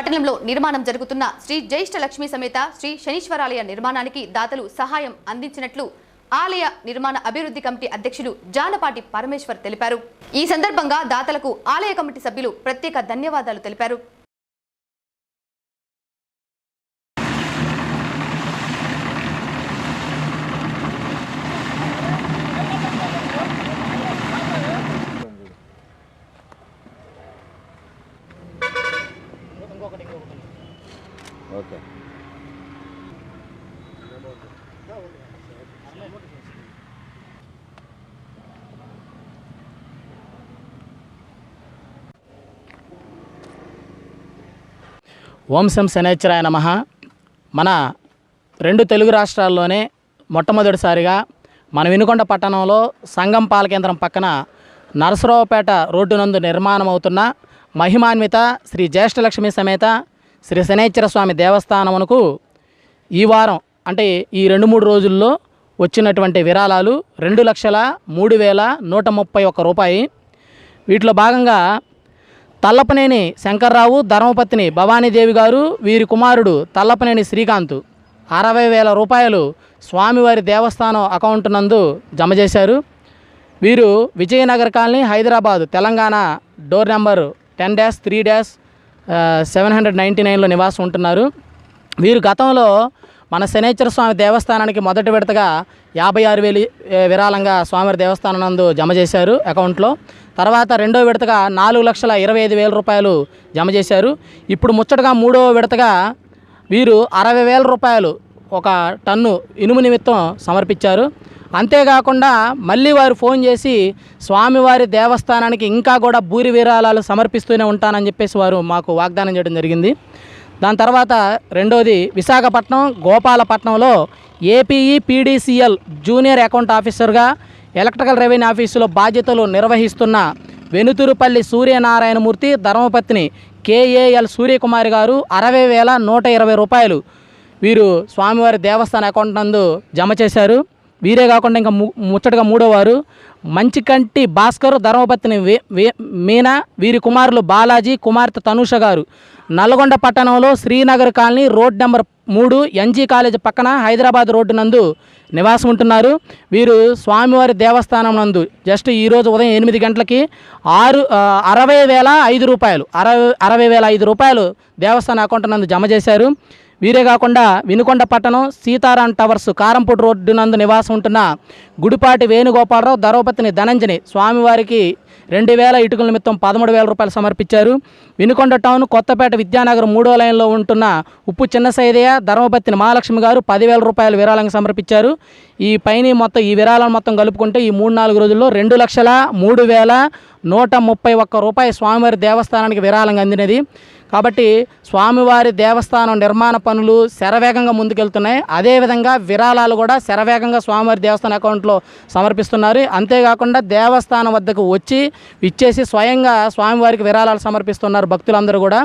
పట్టణంలో నిర్మాణం జరుగుతున్న శ్రీ జ్యేష్ఠ లక్ష్మీ సమేత శ్రీ శనీశ్వరాలయ నిర్మాణానికి దాతలు సహాయం అందించినట్లు ఆలయ నిర్మాణ అభివృద్ధి కమిటీ అధ్యక్షులు జానపాటి పరమేశ్వర్ తెలిపారు. ఈ సందర్భంగా దాతలకు ఆలయ కమిటీ సభ్యులు ప్రత్యేక ధన్యవాదాలు తెలిపారు. ఓకే ఓం శం శనైశ్చరాయ నమః. మన రెండు తెలుగు రాష్ట్రాల్లోనే మొట్టమొదటిసారిగా మన వినుకొండ పట్టణంలో సంగం పాలకేంద్రం పక్కన నరసరావుపేట రోడ్డు నందు నిర్మాణం అవుతున్న మహిమాన్విత శ్రీ జ్యేష్ఠలక్ష్మి సమేత శ్రీ శనైశ్చర స్వామి దేవస్థానమునకు ఈ వారం అంటే ఈ 2-3 రోజుల్లో వచ్చినటువంటి విరాళాలు 2,03,131 రూపాయి. వీటిలో భాగంగా తల్లపనేని శంకర్రావు ధర్మపత్ని భవానీదేవి గారు, వీరి కుమారుడు తల్లపనేని శ్రీకాంత్ 60,000 రూపాయలు స్వామివారి దేవస్థానం అకౌంట్ నందు జమ చేశారు. వీరు Vijayanagar colony, Hyderabad, Telangana, door number 10-3-799లో నివాసం ఉంటున్నారు. వీరు గతంలో మన శనైశ్చర స్వామి దేవస్థానానికి మొదటి విడతగా 56,000 విరాళంగా స్వామివారి దేవస్థానం నందు జమ చేశారు అకౌంట్లో. తర్వాత రెండో విడతగా 4,25,000 రూపాయలు జమ చేశారు. ఇప్పుడు ముచ్చటగా మూడో విడతగా వీరు 60,000 రూపాయలు ఒక టన్ను ఇనుము నిమిత్తం సమర్పించారు. అంతేకాకుండా మళ్ళీ వారు ఫోన్ చేసి స్వామివారి దేవస్థానానికి ఇంకా కూడా భూరి విరాళాలు సమర్పిస్తూనే ఉంటానని చెప్పేసి వారు మాకు వాగ్దానం చేయడం జరిగింది. దాని తర్వాత రెండోది విశాఖపట్నం గోపాలపట్నంలో ఏపీఈ పీడీసీఎల్ జూనియర్ అకౌంట్ ఆఫీసర్గా ఎలక్ట్రికల్ రెవెన్యూ ఆఫీసులో బాధ్యతలు నిర్వహిస్తున్న వెనుతురుపల్లి సూర్యనారాయణమూర్తి ధర్మపత్ని కేఏఎల్ సూర్యకుమారి గారు 60,120 రూపాయలు వీరు స్వామివారి దేవస్థాన అకౌంట్ నందు జమ చేశారు. వీరే కాకుండా ఇంకా ముచ్చటగా మూడోవారు మంచికంటి భాస్కర్ ధర్మపత్ని మీనా, వీరి కుమారులు బాలాజీ, కుమార్తె తనుష గారు నల్గొండ పట్టణంలో Srinagar colony, road number 3, NG college పక్కన, హైదరాబాద్ రోడ్డు నందు నివాసం ఉంటున్నారు. వీరు స్వామివారి దేవస్థానం నందు జస్ట్ ఈరోజు ఉదయం 8 గంటలకి 60,005 రూపాయలు 60,005 రూపాయలు దేవస్థాన అకౌంట్ నందు జమ చేశారు. వీరే కాకుండా వినుకొండ పట్టణం సీతారాం టవర్స్ కారంపూడి రోడ్డు నందు నివాసం ఉంటున్న గుడిపాటి వేణుగోపాలరావు ధర్మపత్ని ధనంజని స్వామివారికి 2,000 ఇటుకల నిమిత్తం 13,000 రూపాయలు సమర్పించారు. వినుకొండ టౌన్ కొత్తపేట విద్యానగర్ 3వ లైన్లో ఉంటున్న ఉప్పు చిన్న సైదయ్య ధర్మపత్ని మహాలక్ష్మి గారు 10,000 రూపాయలు విరాళంగా సమర్పించారు. ఈ విరాళాలు మొత్తం కలుపుకుంటే ఈ 3-4 రోజుల్లో 2,03,131 రూపాయలు స్వామివారి దేవస్థానానికి విరాళంగా అందినది. కాబట్టి స్వామివారి దేవస్థానం నిర్మాణ పనులు శరవేగంగా ముందుకెళ్తున్నాయి. అదేవిధంగా విరాళాలు కూడా శరవేగంగా స్వామివారి దేవస్థాన అకౌంట్లో సమర్పిస్తున్నారు. అంతేకాకుండా దేవస్థానం వద్దకు వచ్చి ఇచ్చేసి స్వయంగా స్వామివారికి విరాళాలు సమర్పిస్తున్నారు భక్తులందరూ కూడా.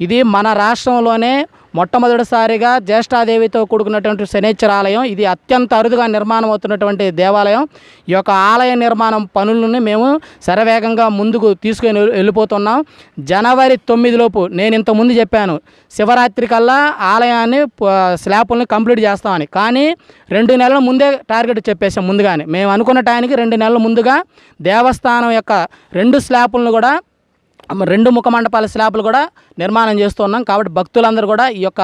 ఇది మన రాష్ట్రంలోనే మొట్టమొదటిసారిగా జ్యేష్ఠాదేవితో కూడుకున్నటువంటి శనైశ్చర ఆలయం. ఇది అత్యంత అరుదుగా నిర్మాణం అవుతున్నటువంటి దేవాలయం. ఈ యొక్క ఆలయ నిర్మాణం పనులను మేము శరవేగంగా ముందుకు తీసుకొని వెళ్ళిపోతున్నాం. జనవరి 9 లోపు నేను ఇంతకుముందు చెప్పాను శివరాత్రి కల్లా ఆలయాన్ని స్లాపుల్ని కంప్లీట్ చేస్తామని. కానీ 2 నెలల ముందే టార్గెట్ చెప్పేసాం ముందుగానే. మేము అనుకున్న టైంకి 2 నెలల ముందుగా దేవస్థానం యొక్క 2 స్లాపులను కూడా 2 ముఖ మండపాల స్లాపులు కూడా నిర్మాణం చేస్తున్నాం. కాబట్టి భక్తులందరూ కూడా ఈ యొక్క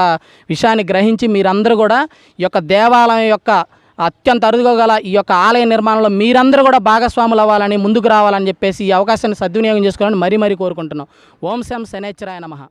విషయాన్ని గ్రహించి మీరందరూ కూడా ఈ యొక్క దేవాలయం యొక్క అత్యంత అరుదుగా గల ఈ యొక్క ఆలయ నిర్మాణంలో మీరందరూ కూడా భాగస్వాములు అవ్వాలని, ముందుకు రావాలని చెప్పేసి ఈ అవకాశాన్ని సద్వినియోగం చేసుకోవాలని మరీ కోరుకుంటున్నాం. ఓం శం శనైశ్చరాయ నమః.